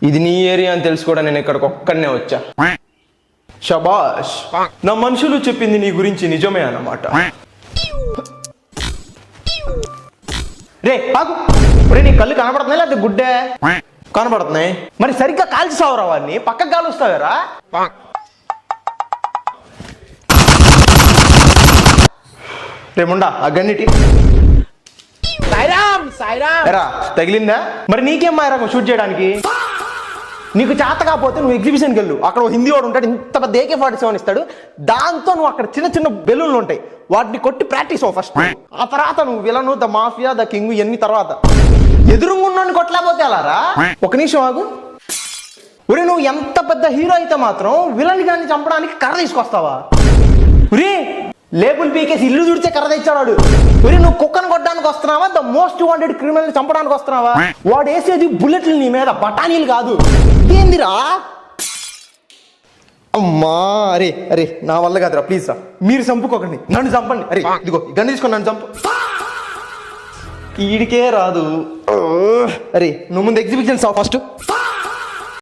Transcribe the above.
ఇది నీ ఏరియా అని తెలుసు కూడా నేను ఇక్కడికి ఒక్కడనే వచ్చా. షబాష్, నా మనుషులు చెప్పింది నీ గురించి నిజమే అన్నమాట. రే ఆగు, నీ కళ్ళు కనబడుతున్నాయి లేదా గుడ్డే? కనబడుతున్నాయి. మరి సరిగ్గా కాల్చిసావురా వాడిని, పక్కకు కాలుస్తావేరా? రేముండా ఆ గన్నిటి తగిలిందా? మరి నీకేం మాయరా షూట్ చేయడానికి? నీకు చేత కాకపోతే నువ్వు ఎగ్జిబిషన్కి వెళ్ళు. అక్కడ హిందీ వాడు ఉంటాడు, ఇంత పెద్ద AK-47 ఇస్తాడు. దాంతో నువ్వు అక్కడ చిన్న చిన్న బెలూన్లు ఉంటాయి, వాటిని కొట్టి ప్రాక్టీస్ అవ్వు ఫస్ట్. ఆ తర్వాత నువ్వు villain, the mafia, the king ఇవన్నీ తర్వాత. ఎదురుగుండా కొట్టలేకపోతే అలారా? ఒక నిమిషం ఆగు. ఒరే నువ్వు ఎంత పెద్ద హీరో అయితే మాత్రం విలన్ గాన్ని చంపడానికి కర్ర తీసుకొస్తావా? ఒరే లేబుల్ పీకేసి ఇల్లు చుడితే కర్ర తెచ్చాడు. ఒరే నువ్వు కుక్కను కొట్టడానికి వస్తున్నావా, ద మోస్ట్ వాంటెడ్ క్రిమినల్ చంపడానికి వస్తున్నావా? వాడు వేసేది బుల్లెట్లు నీ మీద, బఠానీలు కాదు. ఏందిరా? అమ్మా అరే అరే నా వల్ల కాదురా, ప్లీజ్ రా, మీరు చంపుకోకండి, నన్ను చంపండి. అరే ఇదిగో గన్ను తీసుకొని నన్ను చంపు. ఈడికే రాదు. అరే నువ్వు ముందు ఎగ్జిబిషన్ ఫస్ట్.